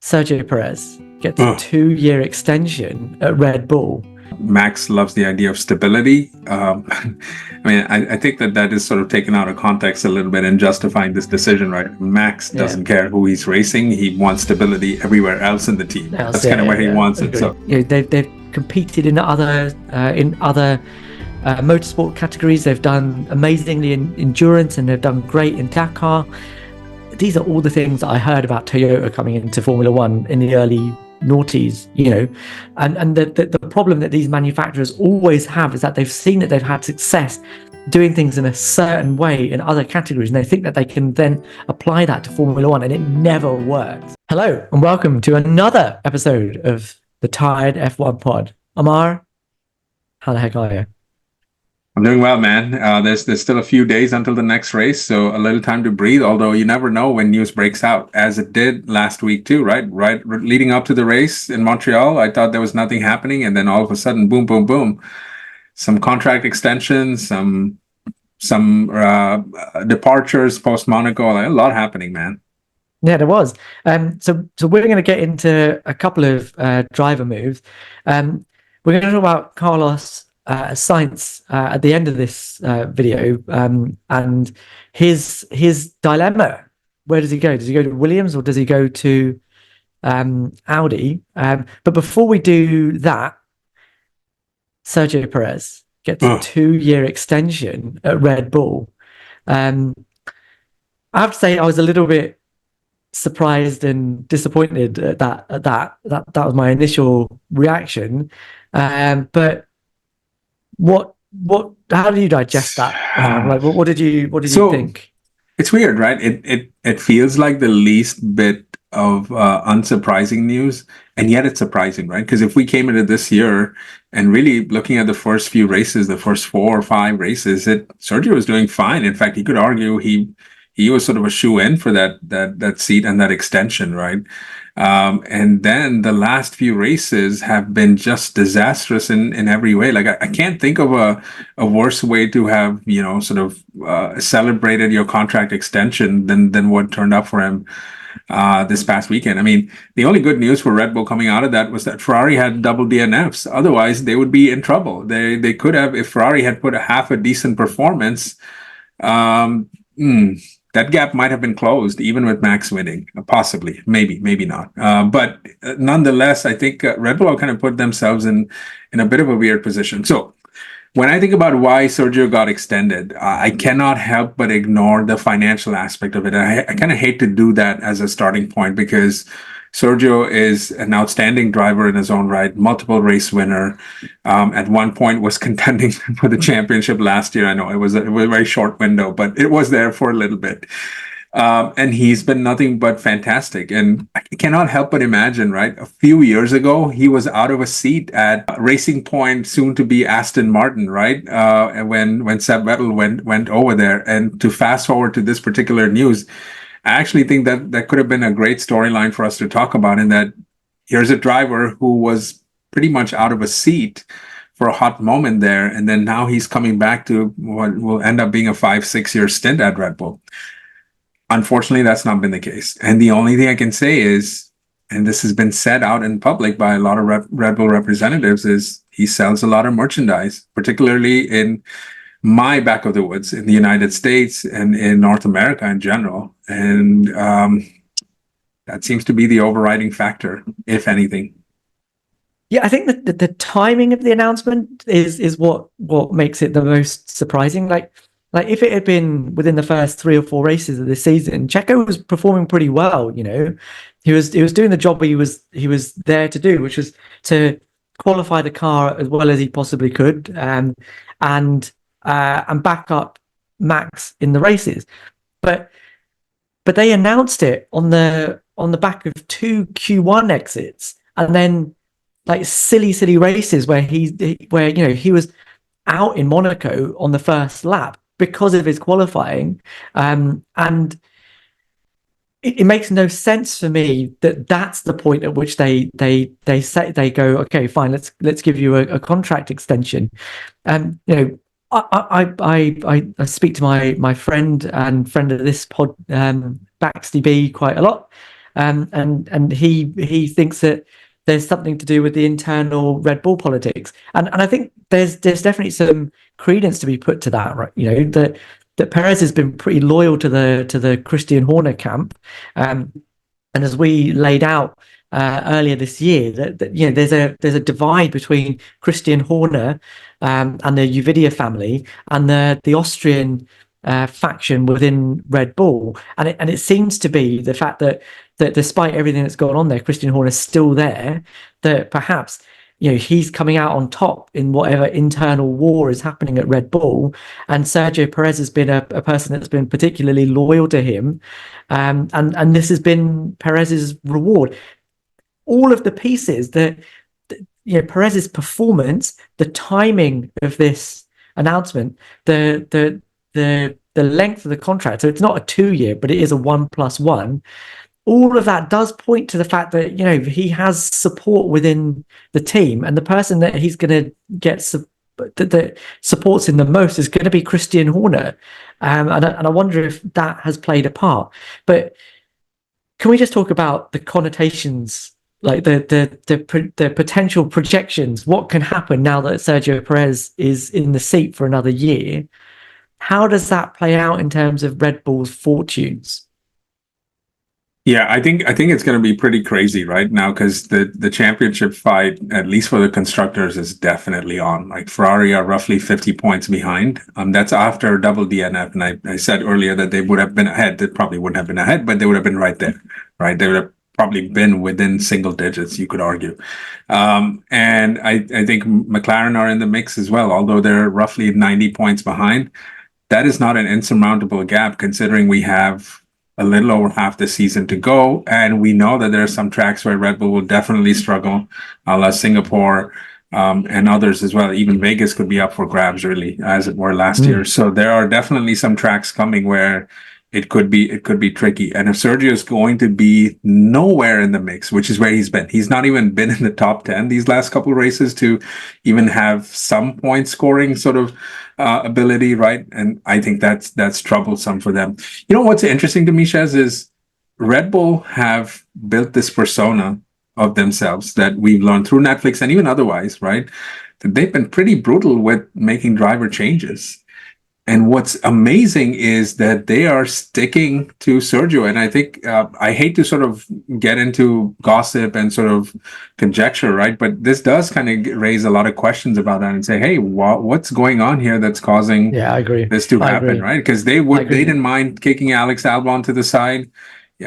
Sergio Perez gets a 2-year extension at Red Bull. Max loves the idea of stability. I think that is sort of taken out of context a little bit in justifying this decision, right? Max doesn't care who he's racing. He wants stability everywhere else in the team. That's kind of where he wants it. So they've competed in other motorsport categories. They've done amazingly in endurance, and they've done great in Dakar. These are all the things that I heard about Toyota coming into Formula One in the early noughties, and the problem that these manufacturers always have is that they've seen that they've had success doing things in a certain way in other categories, and they think that they can then apply that to Formula One, and it never works. Hello and welcome to another episode of the Tired F1 Pod. Ammar, how the heck are you? I'm doing well, man. There's still a few days until the next race, so a little time to breathe, although you never know when news breaks out, as it did last week too, right? Leading up to the race in Montreal, I thought there was nothing happening, and then all of a sudden, boom, boom, boom. Some contract extensions, some departures post-Monaco, a lot happening, man. Yeah, there was. So we're going to get into a couple of driver moves. We're going to talk about Carlos Sainz at the end of this video, and his dilemma. Where does he go? Does he go to Williams or does he go to Audi? But before we do that, Sergio Perez gets a 2-year extension at Red Bull. I have to say I was a little bit surprised and disappointed at that. That was my initial reaction. But how do you digest that? What did you think? It's weird, right? It feels like the least bit of unsurprising news, and yet it's surprising, right? Because if we came into this year and really looking at the first few races, the first 4 or 5 races, Sergio was doing fine. In fact, you could argue he was sort of a shoe-in for that seat and that extension, right? And then the last few races have been just disastrous in every way. Like I can't think of a worse way to have celebrated your contract extension than what turned up for him this past weekend. I mean, the only good news for Red Bull coming out of that was that Ferrari had double DNFs. Otherwise, they would be in trouble. They could have, if Ferrari had put half a decent performance. That gap might have been closed even with Max winning, possibly, maybe not. But nonetheless, I think Red Bull kind of put themselves in a bit of a weird position. So when I think about why Sergio got extended, I cannot help but ignore the financial aspect of it. I kind of hate to do that as a starting point because Sergio is an outstanding driver in his own right, multiple race winner. At one point was contending for the championship last year. I know it was a very short window, but it was there for a little bit. And he's been nothing but fantastic. And I cannot help but imagine, right? A few years ago, he was out of a seat at Racing Point, soon to be Aston Martin, right? When Seb Vettel went over there. And to fast forward to this particular news, I actually think that could have been a great storyline for us to talk about, in that here's a driver who was pretty much out of a seat for a hot moment there, and then now he's coming back to what will end up being a 5-6 year stint at Red Bull. Unfortunately, that's not been the case. And the only thing I can say is, and this has been said out in public by a lot of Red Bull representatives, is he sells a lot of merchandise, particularly in my back of the woods in the United States and in North America in general. And that seems to be the overriding factor, if anything. Yeah, I think that the timing of the announcement is what makes it the most surprising. Like if it had been within the first 3 or 4 races of this season, Checo was performing pretty well. He was doing the job he was there to do, which was to qualify the car as well as he possibly could, and back up Max in the races. But they announced it on the back of 2 Q1 exits, and then like silly races where he was out in Monaco on the first lap because of his qualifying, and it makes no sense for me that that's the point at which they go, okay, fine, let's give you a contract extension. I speak to my friend and friend of this pod, Baxty B, quite a lot, and he thinks that there's something to do with the internal Red Bull politics, and I think there's definitely some credence to be put to that, right? That Perez has been pretty loyal to the Christian Horner camp, and as we laid out earlier this year, that there's a divide between Christian Horner and the Uvidia family and the Austrian faction within Red Bull, and it seems to be the fact that despite everything that's gone on there, Christian Horner's still there. That perhaps he's coming out on top in whatever internal war is happening at Red Bull, and Sergio Perez has been a person that's been particularly loyal to him, and this has been Perez's reward. All of the pieces that Perez's performance, the timing of this announcement, the length of the contract. So it's not a 2-year, but it is a 1+1. All of that does point to the fact that he has support within the team, and the person that he's going to get that supports him the most is going to be Christian Horner, and I wonder if that has played a part. But can we just talk about the connotations, like the potential projections? What can happen now that Sergio Perez is in the seat for another year? How does that play out in terms of Red Bull's fortunes? Yeah, I think it's going to be pretty crazy right now, because the championship fight, at least for the constructors, is definitely on. Like, Ferrari are roughly 50 points behind. That's after double DNF, and I said earlier that they would have been ahead. They probably wouldn't have been ahead, but they would have been right there, right? They would have probably been within single digits, you could argue. And I think McLaren are in the mix as well, although they're roughly 90 points behind. That is not an insurmountable gap, considering we have a little over half the season to go, and we know that there are some tracks where Red Bull will definitely struggle, a la Singapore, and others as well. Even Vegas could be up for grabs, really, as it were last year. So there are definitely some tracks coming where it could be tricky. And if Sergio is going to be nowhere in the mix, which is where he's not even been in the top 10 these last couple of races to even have some point scoring sort of ability, right? And I think that's troublesome for them. What's interesting to me, Shez, is Red Bull have built this persona of themselves that we've learned through Netflix and even otherwise, right? That they've been pretty brutal with making driver changes. And what's amazing is that they are sticking to Sergio. And I think I hate to sort of get into gossip and sort of conjecture, right? But this does kind of raise a lot of questions about that and say, hey, what's going on here that's causing this to happen, right? Because they didn't mind kicking Alex Albon to the side. They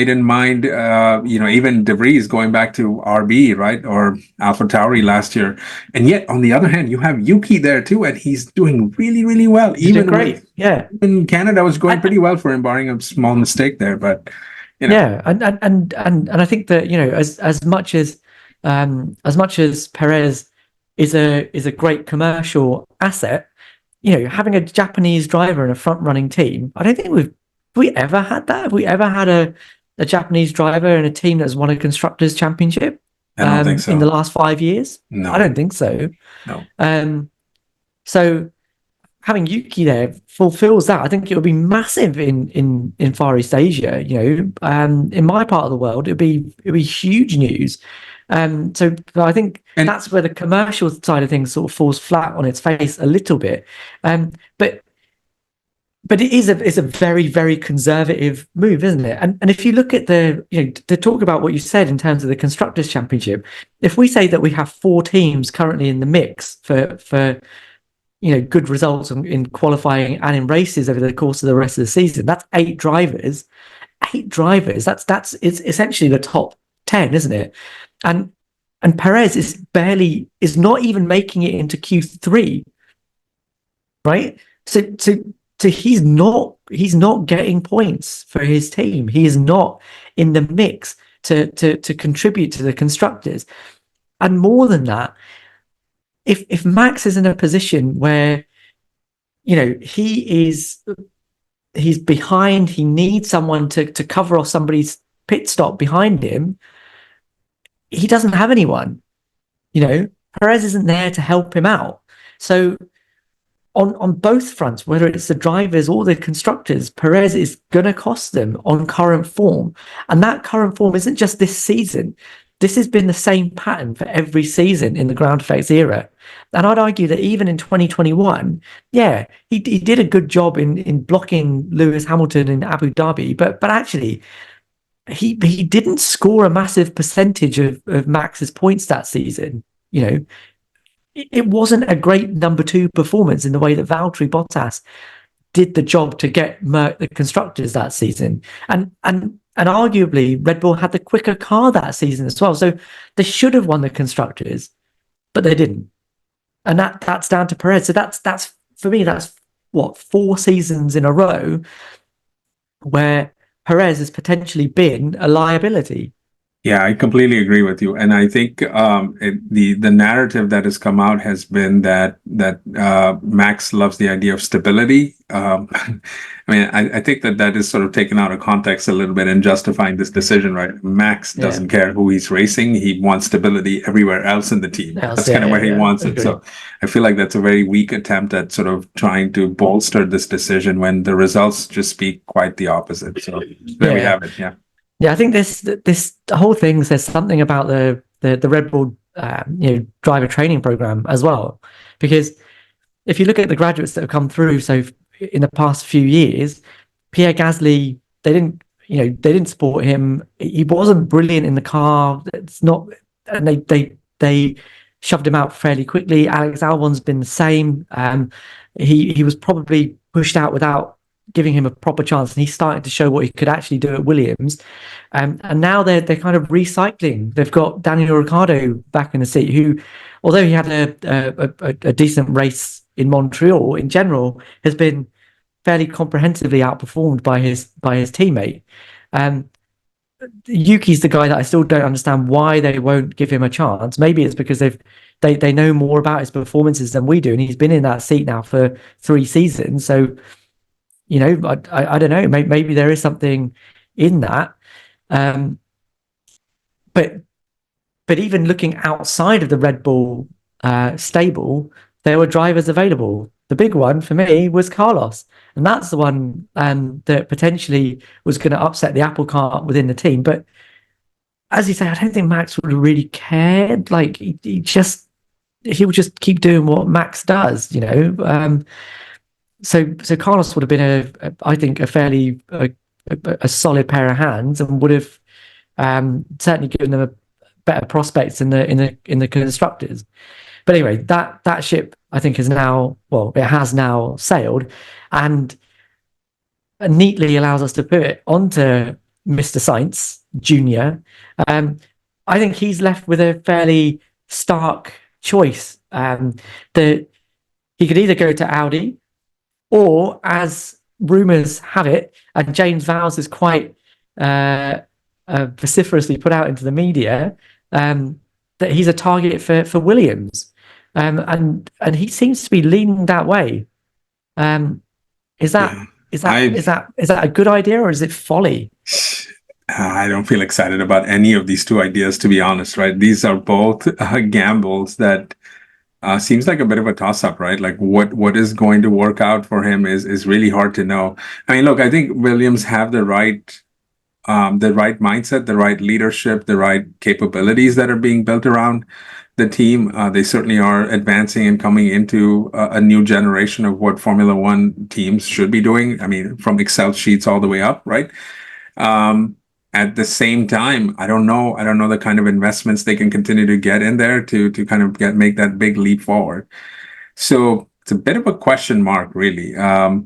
didn't mind, even De Vries going back to RB, right? Or AlphaTauri last year. And yet, on the other hand, you have Yuki there too, and he's doing really, really well. Even great. In Canada was going pretty well for him, barring a small mistake there. But and I think that as much as Perez is a great commercial asset, having a Japanese driver in a front running team, I don't think have we ever had that? Have we ever had a Japanese driver in a team that's won a Constructors' Championship? I don't think so. In the last 5 years? No. I don't think so. No. So having Yuki there fulfills that. I think it would be massive in Far East Asia. In my part of the world, it'd be huge news. So I think that's where the commercial side of things sort of falls flat on its face a little bit. But it is a very, very conservative move, isn't it? And if you look at to talk about what you said in terms of the Constructors' Championship, if we say that we have 4 teams currently in the mix for good results in qualifying and in races over the course of the rest of the season, that's 8 drivers. 8 drivers. That's it's essentially the top 10, isn't it? And Perez is not even making it into Q3, right? So he's not getting points for his team. He is not in the mix to contribute to the constructors. And more than that, if Max is in a position where he's behind, he needs someone to cover off somebody's pit stop behind him, he doesn't have anyone. Perez isn't there to help him out. So on both fronts, whether it's the drivers or the constructors, Perez is going to cost them on current form. And that current form isn't just this season. This has been the same pattern for every season in the ground effects era. And I'd argue that even in 2021, yeah, he did a good job in blocking Lewis Hamilton in Abu Dhabi, but actually he didn't score a massive percentage of Max's points that season. You know, it wasn't a great number two performance in the way that Valtteri Bottas did the job to get Merc the constructors that season. And arguably Red Bull had the quicker car that season as well. So they should have won the constructors, but they didn't. And that's down to Perez. So that's for me, that's what, 4 seasons in a row where Perez has potentially been a liability. Yeah, I completely agree with you, and I think the narrative that has come out has been that Max loves the idea of stability. I mean, I think that is sort of taken out of context a little bit in justifying this decision, right? Max doesn't care who he's racing; he wants stability everywhere else in the team. That's kind of where he wants it. So I feel like that's a very weak attempt at sort of trying to bolster this decision when the results just speak quite the opposite. So there we have it. Yeah. Yeah, I think this whole thing says something about the Red Bull driver training program as well, because if you look at the graduates that have come through, so in the past few years, Pierre Gasly, they didn't support him. He wasn't brilliant in the car. It's not, and they shoved him out fairly quickly. Alex Albon's been the same. He was probably pushed out without giving him a proper chance, and he's starting to show what he could actually do at Williams. And now they're kind of recycling. They've got Daniel Ricciardo back in the seat, who, although he had a decent race in Montreal, in general has been fairly comprehensively outperformed by his teammate. Yuki's the guy that I still don't understand why they won't give him a chance. Maybe it's because they know more about his performances than we do, and he's been in that seat now for 3 seasons. So, you know, I don't know. Maybe there is something in that. But even looking outside of the Red Bull stable, there were drivers available. The big one for me was Carlos, and that's the one that potentially was going to upset the apple cart within the team. But as you say, I don't think Max would have really cared. Like he would just keep doing what Max does, you know. So Carlos would have been I think a fairly a solid pair of hands, and would have certainly given them a better prospects in the constructors. But anyway, that ship I think has now sailed, and neatly allows us to put it onto Mr. Sainz Jr. I think he's left with a fairly stark choice. That he could either go to Audi, or, as rumours have it, and James Vowles is quite vociferously put out into the media, that he's a target for Williams, and he seems to be leaning that way. Is that a good idea, or is it folly? I don't feel excited about any of these two ideas, to be honest. Right? These are both gambles that. Seems like a bit of a toss-up, right? Like what is going to work out for him is really hard to know. I mean, look, I think Williams have the right mindset, the right leadership, the right capabilities that are being built around the team. They certainly are advancing and coming into a new generation of what Formula One teams should be doing. I mean, from Excel sheets all the way up, right? At the same time, I don't know the kind of investments they can continue to get in there to kind of make that big leap forward. So it's a bit of a question mark, really.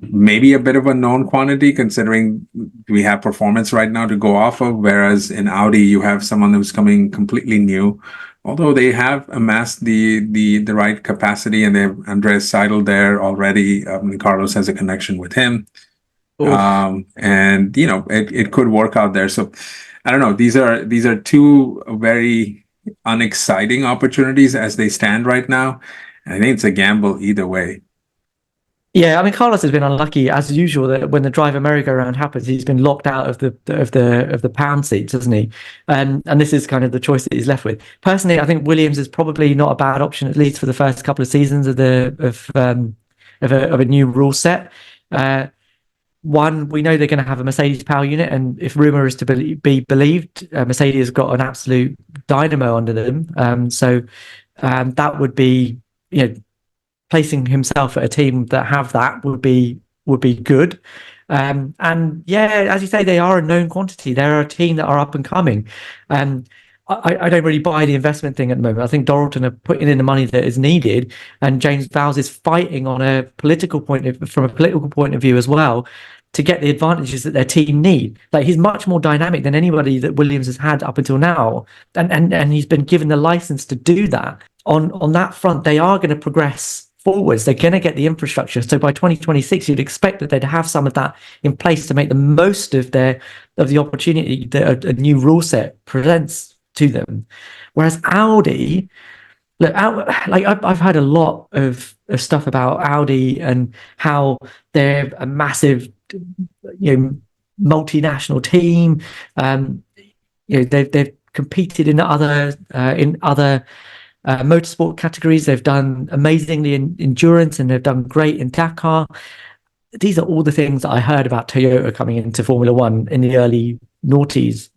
Maybe a bit of a known quantity, considering we have performance right now to go off of, whereas in Audi you have someone who's coming completely new. Although they have amassed the right capacity, and they have Andreas Seidel there already. Carlos has a connection with him. And you know, it could work out there. So I don't know. These are two very unexciting opportunities as they stand right now. And I think it's a gamble either way. Yeah, I mean, Carlos has been unlucky as usual that when the driver merry-go-round happens, he's been locked out of the pound seats, hasn't he? And this is kind of the choice that he's left with. Personally, I think Williams is probably not a bad option, at least for the first couple of seasons of of a new rule set. One, we know they're going to have a Mercedes power unit, and if rumor is to be believed, Mercedes has got an absolute dynamo under them. So that would be, placing himself at a team that have that would be good. And yeah, as you say, they are a known quantity. They're a team that are up and coming. I don't really buy the investment thing at the moment. I think Dorilton are putting in the money that is needed, and James Vowles is fighting from a political point of view as well, to get the advantages that their team need. Like, he's much more dynamic than anybody that Williams has had up until now, and he's been given the license to do that. On that front, they are going to progress forwards. They're going to get the infrastructure. So by 2026, you'd expect that they'd have some of that in place to make the most of the opportunity that a new rule set presents to them. Whereas Audi, look, like I've heard a lot of stuff about Audi and how they're a massive, multinational team. They've competed in other motorsport categories. They've done amazingly in endurance, and they've done great in Dakar. These are all the things that I heard about Toyota coming into Formula One in the early noughties,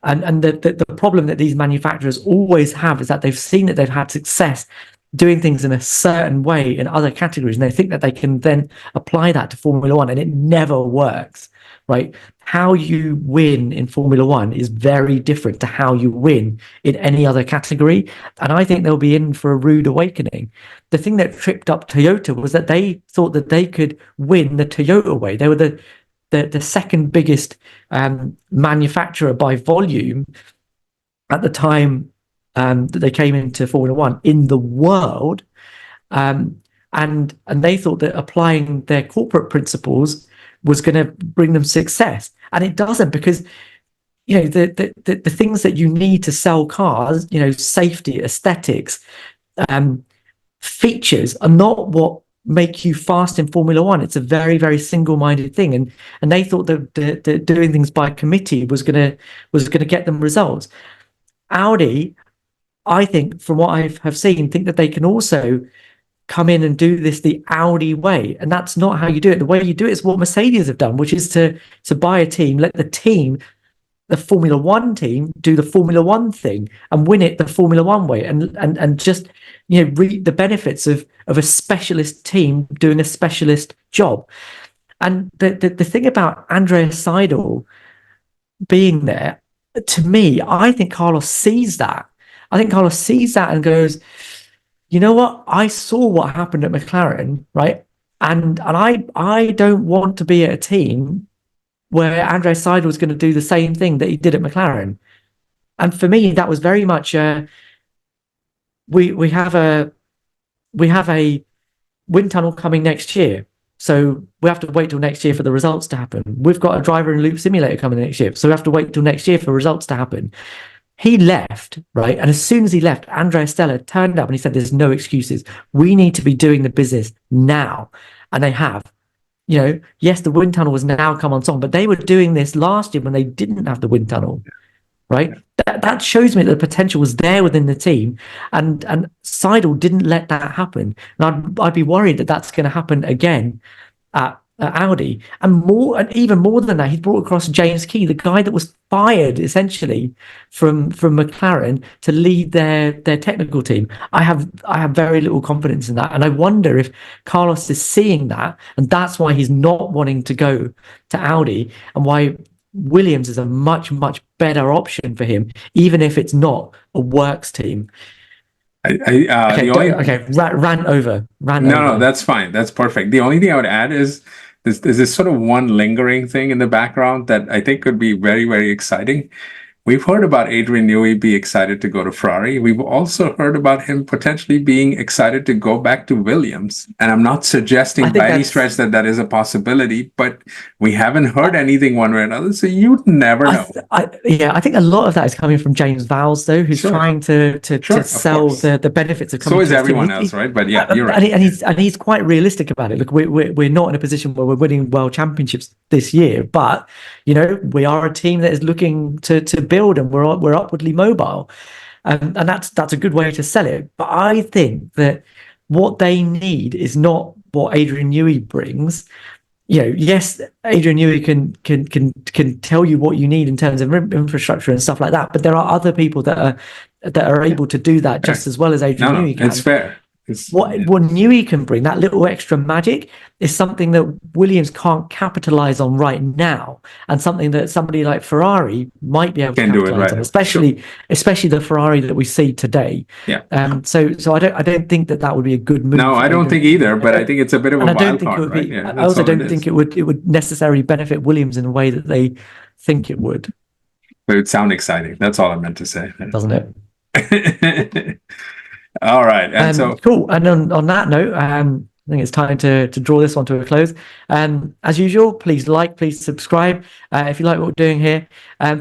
and the problem that these manufacturers always have is that they've seen that they've had success doing things in a certain way in other categories, and they think that they can then apply that to Formula One, and it never works, right? How you win in Formula One is very different to how you win in any other category, and I think they'll be in for a rude awakening. The thing that tripped up Toyota was that they thought that they could win the Toyota way. They were the second biggest manufacturer by volume at the time that they came into Formula One in the world, and they thought that applying their corporate principles was going to bring them success, and it doesn't, because the things that you need to sell cars, safety, aesthetics, features, are not what make you fast in Formula One. It's a very, very single-minded thing, and they thought that doing things by committee was gonna get them results. Audi, I think, from what I have seen, think that they can also come in and do this the Audi way, and that's not how you do it. The way you do it is what Mercedes have done, which is to buy a team, let the Formula One team do the Formula One thing and win it the Formula One way, and just reap the benefits of a specialist team doing a specialist job. And the thing about Andreas Seidel being there, to me, I think Carlos sees that. I think Carlos sees that and goes, you know what? I saw what happened at McLaren, right? And I don't want to be at a team where Andreas Seidel was going to do the same thing that he did at McLaren. And for me, that was very much we have a wind tunnel coming next year, so we have to wait till next year for the results to happen. We've got a driver in loop simulator coming next year, so we have to wait till next year for results to happen. He left, right? And as soon as he left, Andrea Stella turned up and he said, there's no excuses. We need to be doing the business now. And they have. Yes, the wind tunnel has now come on song, but they were doing this last year when they didn't have the wind tunnel, right? That shows me that the potential was there within the team, and Seidel didn't let that happen. And I'd be worried that that's going to happen again at Audi, and even more than that, he brought across James Key, the guy that was fired essentially from McLaren to lead their technical team. I have very little confidence in that, and I wonder if Carlos is seeing that, and that's why he's not wanting to go to Audi, and why Williams is a much better option for him, even if it's not a works team. Rant over. No, that's fine. That's perfect. The only thing I would add is there's this sort of one lingering thing in the background that I think could be very, very exciting. We've heard about Adrian Newey be excited to go to Ferrari. We've also heard about him potentially being excited to go back to Williams. And I'm not suggesting by any stretch that is a possibility, but we haven't heard anything one way or another, so you'd never know. I think a lot of that is coming from James Vowles, though, who's trying to sell the benefits of coming. So is everyone else, right? But yeah, you're right. And he's quite realistic about it. Look, we're not in a position where we're winning world championships this year, but we are a team that is looking to build, and we're upwardly mobile, and that's a good way to sell it. But I think that what they need is not what Adrian Newey brings, yes, Adrian Newey can tell you what you need in terms of infrastructure and stuff like that, but there are other people that are able to do that just as well as Adrian Newey can. It's fair. What Newey can bring, that little extra magic, is something that Williams can't capitalize on right now, and something that somebody like Ferrari might be able to capitalize on, especially the Ferrari that we see today. Yeah. So I don't think that would be a good move. No, I don't think either, but I think it's a bit of a wild card, right? Yeah, I also don't think it would necessarily benefit Williams in the way that they think it would. But it would sound exciting. That's all I meant to say. Doesn't it? All right, and so cool. And on that note, I think it's time to draw this one to a close. As usual, please subscribe if you like what we're doing here.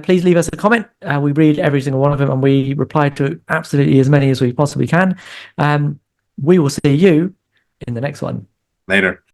Please leave us a comment. We read every single one of them, and we reply to absolutely as many as we possibly can. We will see you in the next one. Later.